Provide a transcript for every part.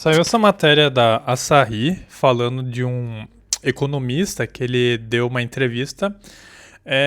Saiu essa matéria da Asahi falando de um economista que ele deu uma entrevista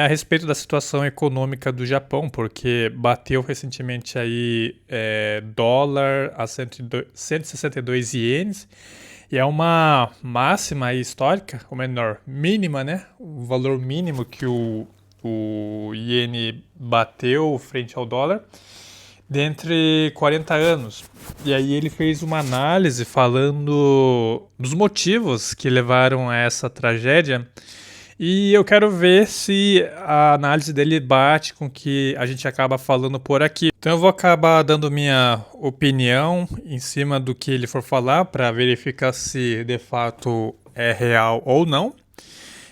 a respeito da situação econômica do Japão, porque bateu recentemente aí dólar a 162 ienes, e é uma máxima aí histórica, ou menor, mínima, né? O valor mínimo que o iene bateu frente ao dólar dentre 40 anos. E aí ele fez uma análise falando dos motivos que levaram a essa tragédia. E eu quero ver se a análise dele bate com o que a gente acaba falando por aqui. Então eu vou acabar dando minha opinião em cima do que ele for falar para verificar se de fato é real ou não.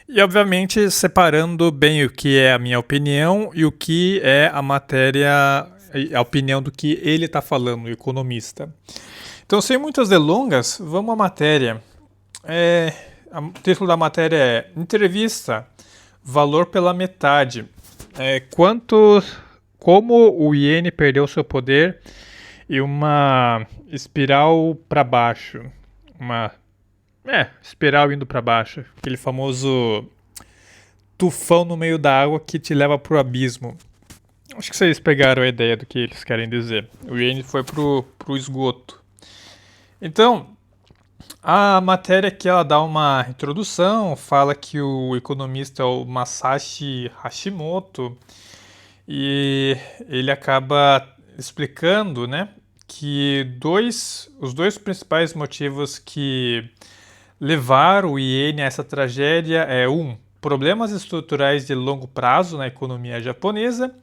E obviamente separando bem o que é a minha opinião e o que é a matéria, a opinião do que ele está falando, o economista. Então, sem muitas delongas, vamos à matéria. O título da matéria é Entrevista, valor pela metade. Como o iene perdeu seu poder e uma espiral para baixo. Uma espiral indo para baixo. Aquele famoso tufão no meio da água que te leva pro abismo. Acho que vocês pegaram a ideia do que eles querem dizer. O iene foi pro esgoto. Então, a matéria que ela dá uma introdução, fala que o economista é o Masashi Hashimoto e ele acaba explicando, né, que os dois principais motivos que levaram o iene a essa tragédia é problemas estruturais de longo prazo na economia japonesa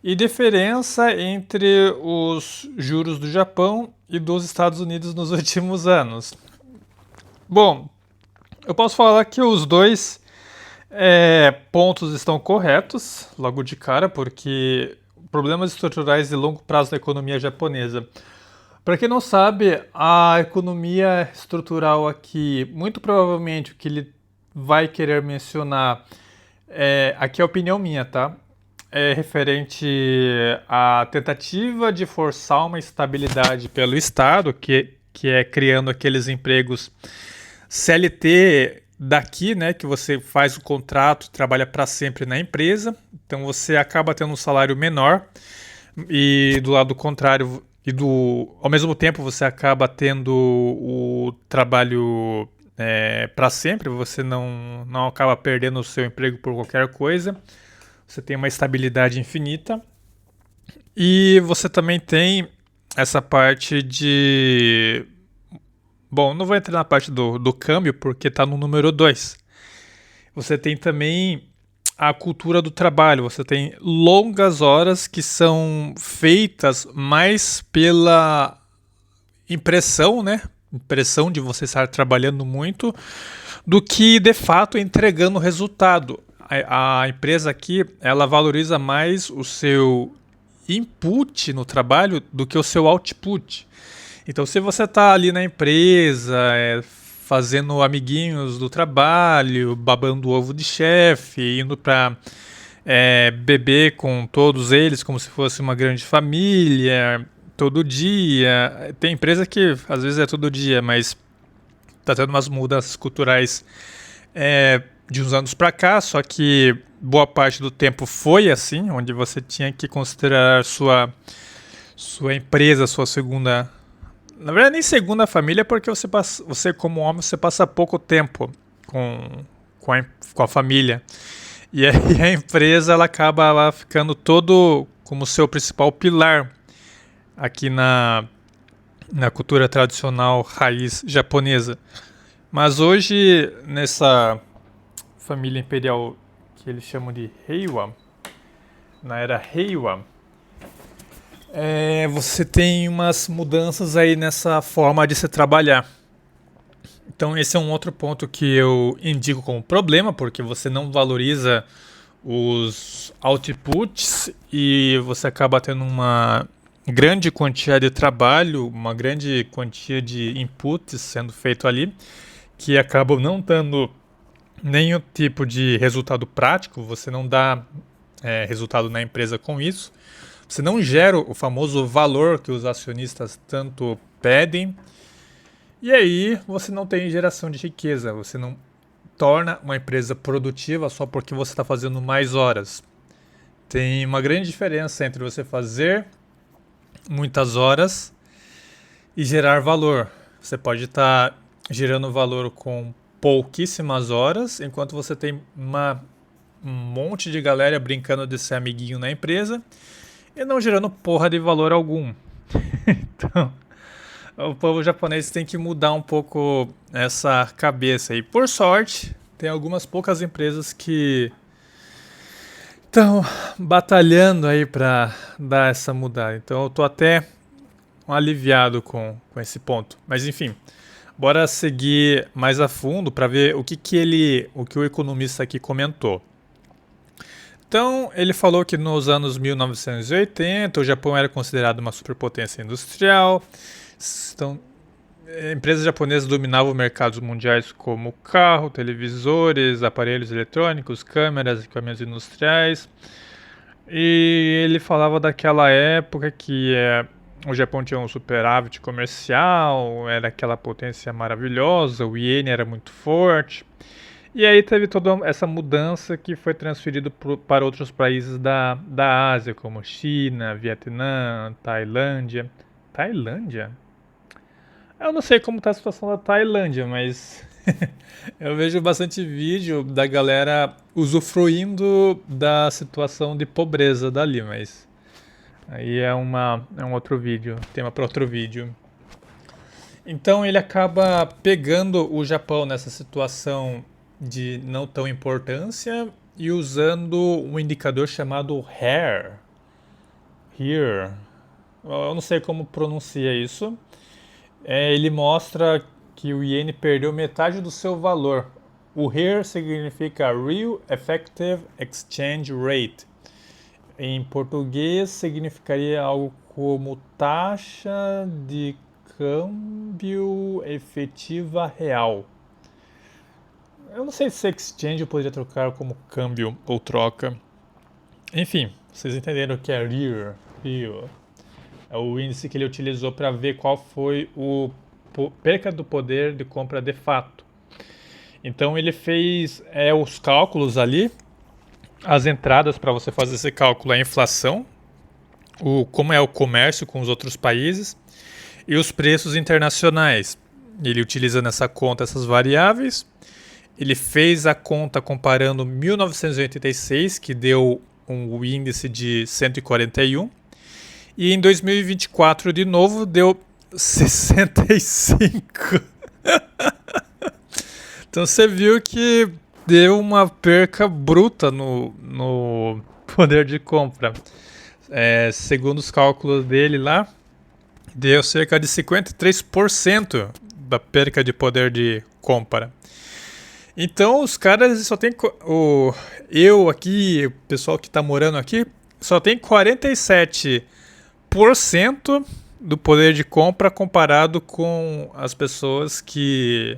e diferença entre os juros do Japão e dos Estados Unidos nos últimos anos. Bom, eu posso falar que os dois pontos estão corretos, logo de cara, porque problemas estruturais de longo prazo da economia japonesa. Para quem não sabe, a economia estrutural aqui, muito provavelmente o que ele vai querer mencionar, aqui é a opinião minha, tá? É referente à tentativa de forçar uma estabilidade pelo Estado, que é criando aqueles empregos CLT daqui, né, que você faz o contrato e trabalha para sempre na empresa, então você acaba tendo um salário menor e do lado contrário ao mesmo tempo você acaba tendo o trabalho para sempre, você não acaba perdendo o seu emprego por qualquer coisa, você tem uma estabilidade infinita e você também tem essa parte de... Bom, não vou entrar na parte do câmbio porque está no número 2. Você tem também a cultura do trabalho. Você tem longas horas que são feitas mais pela impressão, né? Impressão de você estar trabalhando muito, do que de fato entregando resultado. A empresa aqui, ela valoriza mais o seu input no trabalho do que o seu output. Então, se você está ali na empresa, fazendo amiguinhos do trabalho, babando o ovo de chefe, indo para beber com todos eles como se fosse uma grande família, todo dia. Tem empresa que às vezes é todo dia, mas está tendo umas mudanças culturais de uns anos para cá, só que boa parte do tempo foi assim, onde você tinha que considerar sua empresa, sua segunda... Na verdade, nem segunda família, porque você como homem, você passa pouco tempo com a família. E aí a empresa ela acaba ficando todo como seu principal pilar aqui na cultura tradicional raiz japonesa. Mas hoje, nessa família imperial que eles chamam de Heiwa, na era Heiwa, você tem umas mudanças aí nessa forma de se trabalhar. Então esse é um outro ponto que eu indico como problema, porque você não valoriza os outputs e você acaba tendo uma grande quantia de trabalho, uma grande quantia de inputs sendo feito ali, que acabam não dando nenhum tipo de resultado prático, você não dá resultado na empresa com isso. Você não gera o famoso valor que os acionistas tanto pedem E aí você não tem geração de riqueza, você não torna uma empresa produtiva só porque você está fazendo mais horas. Tem uma grande diferença entre você fazer muitas horas e gerar valor. Você pode estar gerando valor com pouquíssimas horas, enquanto você tem um monte de galera brincando de ser amiguinho na empresa e não gerando porra de valor algum. Então, o povo japonês tem que mudar um pouco essa cabeça. E por sorte, tem algumas poucas empresas que estão batalhando aí para dar essa mudada. Então eu tô até aliviado com esse ponto. Mas enfim, bora seguir mais a fundo para ver o que o economista aqui comentou. Então, ele falou que nos anos 1980 o Japão era considerado uma superpotência industrial. Então, empresas japonesas dominavam mercados mundiais como carro, televisores, aparelhos eletrônicos, câmeras, equipamentos industriais. E ele falava daquela época que o Japão tinha um superávit comercial, era aquela potência maravilhosa, o iene era muito forte. E aí teve toda essa mudança que foi transferido para outros países da Ásia, como China, Vietnã, Tailândia. Tailândia? Eu não sei como está a situação da Tailândia, mas eu vejo bastante vídeo da galera usufruindo da situação de pobreza dali, mas aí é um outro vídeo, tema para outro vídeo. Então ele acaba pegando o Japão nessa situação de não tão importância e usando um indicador chamado HERE. Here. Eu não sei como pronuncia isso. Ele mostra que o iene perdeu metade do seu valor. O HERE significa Real Effective Exchange Rate. Em português significaria algo como taxa de câmbio efetiva real. Eu não sei se exchange eu poderia trocar como câmbio ou troca. Enfim, vocês entenderam o que é REAR. É o índice que ele utilizou para ver qual foi o perca do poder de compra de fato. Então ele fez os cálculos ali, as entradas para você fazer esse cálculo, a inflação, como é o comércio com os outros países e os preços internacionais. Ele utiliza nessa conta essas variáveis. Ele fez a conta comparando 1986, que deu um índice de 141, e em 2024 de novo deu 65. Então você viu que deu uma perca bruta no poder de compra. Segundo os cálculos dele lá, deu cerca de 53% da perca de poder de compra. Então os caras só tem eu aqui, o pessoal que está morando aqui, só tem 47% do poder de compra comparado com as pessoas que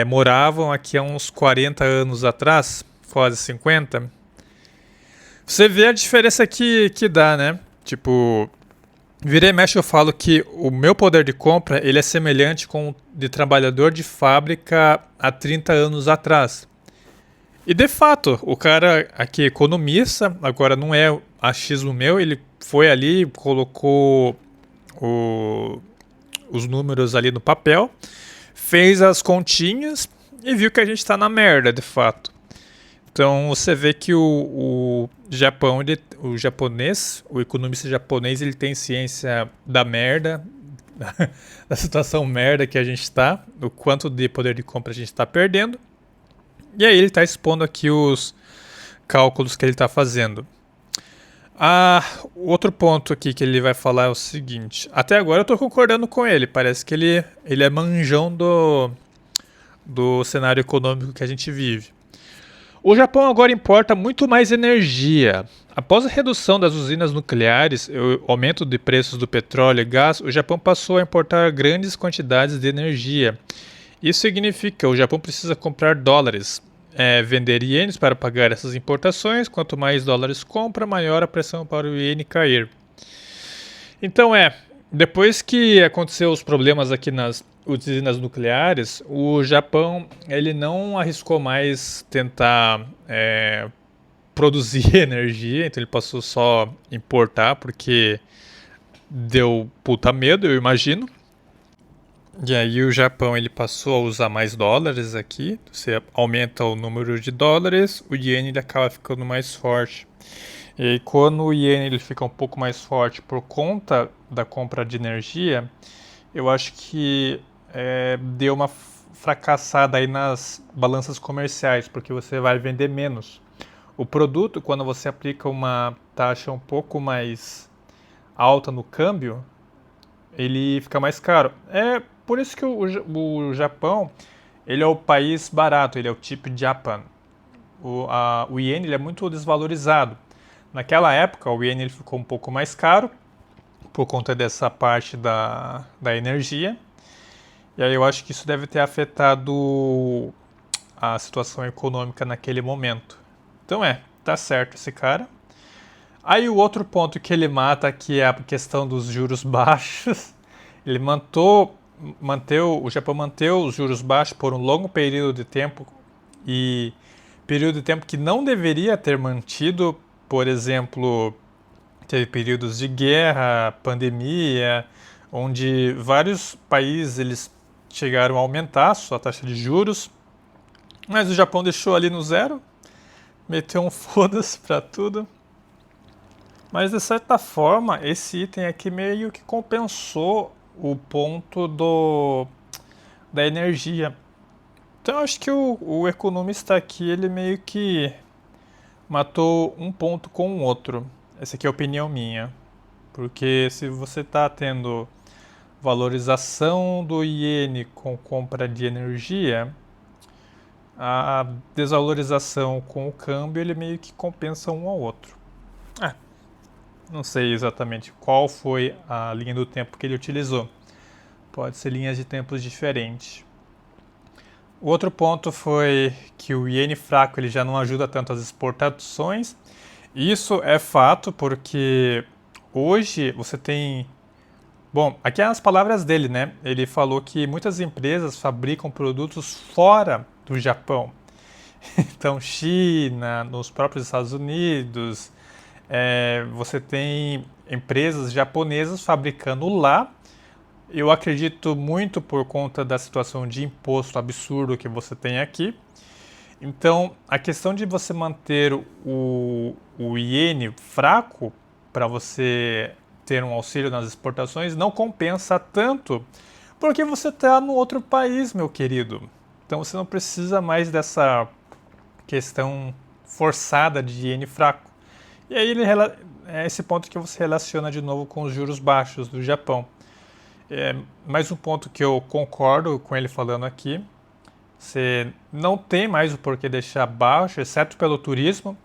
moravam aqui há uns 40 anos atrás, quase 50. Você vê a diferença que dá, né? Tipo, vira e mexe eu falo que o meu poder de compra ele é semelhante com o de trabalhador de fábrica há 30 anos atrás. E de fato, o cara aqui economista, agora não é achismo meu, ele foi ali, colocou os números ali no papel, fez as continhas e viu que a gente está na merda, de fato. Então você vê que o Japão, o japonês, o economista japonês, ele tem ciência da merda, da situação merda que a gente está, do quanto de poder de compra a gente está perdendo. E aí ele está expondo aqui os cálculos que ele está fazendo. Outro ponto aqui que ele vai falar é o seguinte. Até agora eu estou concordando com ele. Parece que ele é manjão do cenário econômico que a gente vive. O Japão agora importa muito mais energia. Após a redução das usinas nucleares e o aumento de preços do petróleo e gás, o Japão passou a importar grandes quantidades de energia. Isso significa que o Japão precisa comprar dólares, vender ienes para pagar essas importações. Quanto mais dólares compra, maior a pressão para o iene cair. Então Depois que aconteceu os problemas aqui nas usinas nucleares, o Japão ele não arriscou mais tentar produzir energia, então ele passou só a importar porque deu puta medo, eu imagino. E aí o Japão ele passou a usar mais dólares aqui. Você aumenta o número de dólares, o iene ele acaba ficando mais forte. E aí, quando o iene ele fica um pouco mais forte por conta da compra de energia, eu acho que deu uma fracassada aí nas balanças comerciais, porque você vai vender menos. O produto, quando você aplica uma taxa um pouco mais alta no câmbio, ele fica mais caro. É por isso que o Japão ele é o país barato, ele é o tipo Japan. O iene ele é muito desvalorizado. Naquela época, o iene ele ficou um pouco mais caro por conta dessa parte da energia. E aí eu acho que isso deve ter afetado a situação econômica naquele momento. Então tá certo esse cara. Aí o outro ponto que ele mata, que é a questão dos juros baixos, ele o Japão manteve os juros baixos por um longo período de tempo e período de tempo que não deveria ter mantido, por exemplo, teve períodos de guerra, pandemia, onde vários países eles chegaram a aumentar a sua taxa de juros, mas o Japão deixou ali no zero, meteu um foda-se para tudo. Mas de certa forma, esse item aqui meio que compensou o ponto da energia. Então eu acho que o economista aqui, ele meio que matou um ponto com o outro. Essa aqui é a opinião minha. Porque se você está tendo valorização do iene com compra de energia, a desvalorização com o câmbio, ele meio que compensa um ao outro. Não sei exatamente qual foi a linha do tempo que ele utilizou. Pode ser linhas de tempos diferentes. O outro ponto foi que o iene fraco ele já não ajuda tanto as exportações. Isso é fato porque hoje você tem... Bom, aqui é as palavras dele, né? Ele falou que muitas empresas fabricam produtos fora do Japão. Então, China, nos próprios Estados Unidos, você tem empresas japonesas fabricando lá. Eu acredito muito por conta da situação de imposto absurdo que você tem aqui. Então, a questão de você manter o iene fraco para você ter um auxílio nas exportações não compensa tanto, porque você está no outro país, meu querido. Então, você não precisa mais dessa questão forçada de iene fraco. E aí é esse ponto que você relaciona de novo com os juros baixos do Japão. Mais um ponto que eu concordo com ele falando aqui. Você não tem mais o porquê deixar baixo, exceto pelo turismo.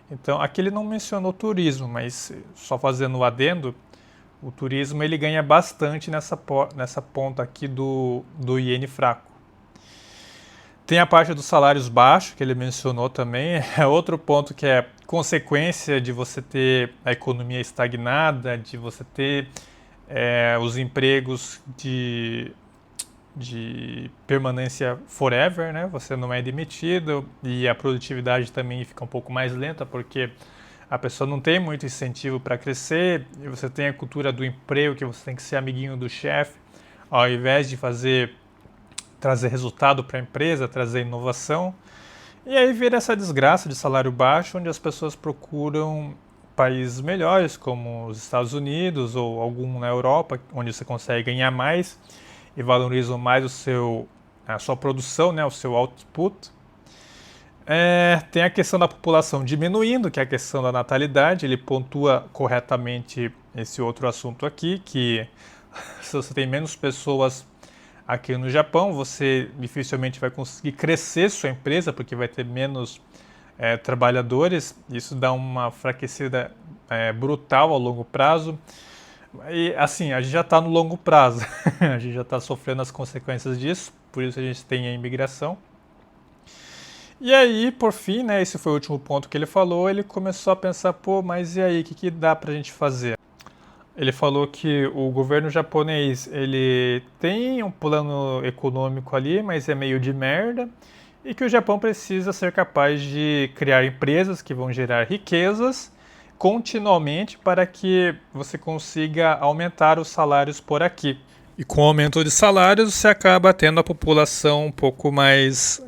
Então, aqui ele não mencionou turismo, mas só fazendo o adendo, o turismo ele ganha bastante nessa ponta aqui do iene fraco. Tem a parte dos salários baixos, que ele mencionou também. É outro ponto que é consequência de você ter a economia estagnada, de você ter os empregos de permanência forever, né? Você não é demitido e a produtividade também fica um pouco mais lenta porque a pessoa não tem muito incentivo para crescer e você tem a cultura do emprego que você tem que ser amiguinho do chefe ao invés de trazer resultado para a empresa, trazer inovação. E aí vira essa desgraça de salário baixo onde as pessoas procuram países melhores como os Estados Unidos ou algum na Europa onde você consegue ganhar mais e valorizam mais a sua produção, né, o seu output. Tem a questão da população diminuindo, que é a questão da natalidade. Ele pontua corretamente esse outro assunto aqui, que se você tem menos pessoas aqui no Japão, você dificilmente vai conseguir crescer sua empresa, porque vai ter menos trabalhadores. Isso dá uma enfraquecida brutal ao longo prazo. E assim, a gente já está no longo prazo, a gente já está sofrendo as consequências disso, por isso a gente tem a imigração. E aí, por fim, né, esse foi o último ponto que ele falou, ele começou a pensar, pô, mas e aí, o que dá pra gente fazer? Ele falou que o governo japonês ele tem um plano econômico ali, mas é meio de merda, e que o Japão precisa ser capaz de criar empresas que vão gerar riquezas continuamente para que você consiga aumentar os salários por aqui. E com o aumento de salários, você acaba tendo a população um pouco mais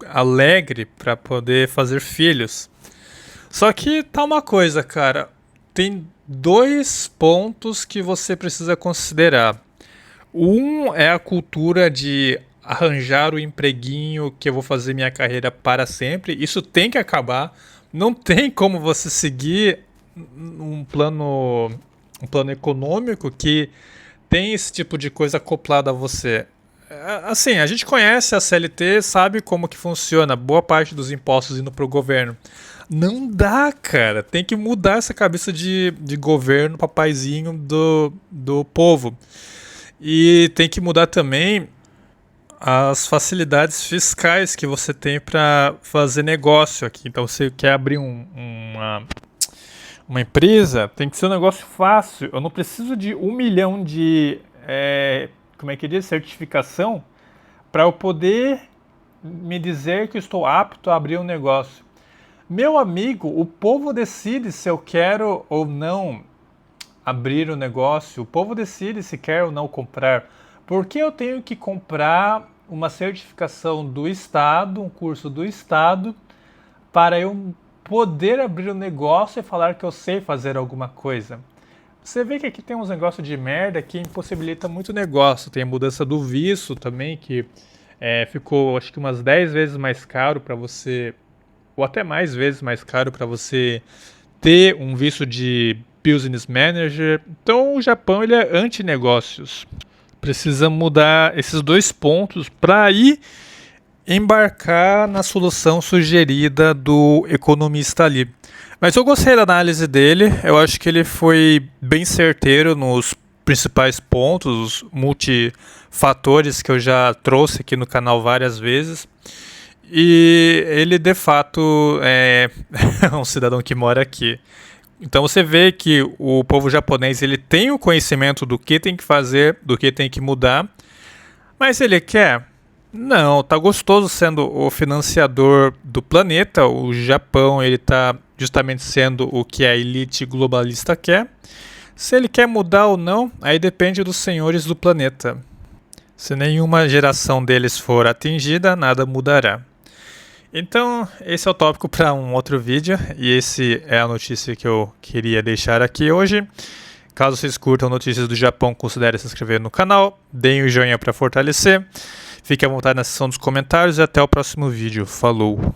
alegre para poder fazer filhos. Só que tá uma coisa, cara. Tem dois pontos que você precisa considerar. Um é a cultura de arranjar o empreguinho que eu vou fazer minha carreira para sempre. Isso tem que acabar. Não tem como você seguir um plano econômico que tem esse tipo de coisa acoplada a você. Assim, a gente conhece a CLT, sabe como que funciona, boa parte dos impostos indo pro governo. Não dá, cara. Tem que mudar essa cabeça de governo, papaizinho do povo. E tem que mudar também as facilidades fiscais que você tem para fazer negócio aqui. Então, você quer abrir uma empresa, tem que ser um negócio fácil. Eu não preciso de 1 milhão de como é que diz? Certificação para eu poder me dizer que eu estou apto a abrir um negócio. Meu amigo, o povo decide se eu quero ou não abrir o negócio. O povo decide se quer ou não comprar. Por que eu tenho que comprar uma certificação do Estado, um curso do Estado, para eu poder abrir um negócio e falar que eu sei fazer alguma coisa? Você vê que aqui tem uns negócios de merda que impossibilita muito negócio. Tem a mudança do visto também, que ficou acho que umas 10 vezes mais caro para você, ou até mais vezes mais caro para você ter um visto de Business Manager. Então o Japão ele é anti-negócios. Precisa mudar esses dois pontos para ir embarcar na solução sugerida do economista ali. Mas eu gostei da análise dele, eu acho que ele foi bem certeiro nos principais pontos, os multifatores que eu já trouxe aqui no canal várias vezes. E ele de fato é um cidadão que mora aqui. Então você vê que o povo japonês ele tem o conhecimento do que tem que fazer, do que tem que mudar, mas ele quer? Não, tá gostoso sendo o financiador do planeta. O Japão ele tá justamente sendo o que a elite globalista quer. Se ele quer mudar ou não, aí depende dos senhores do planeta. Se nenhuma geração deles for atingida, nada mudará. Então, esse é o tópico para um outro vídeo, e esse é a notícia que eu queria deixar aqui hoje. Caso vocês curtam notícias do Japão, considere se inscrever no canal, deem o joinha para fortalecer. Fique à vontade na seção dos comentários e até o próximo vídeo. Falou!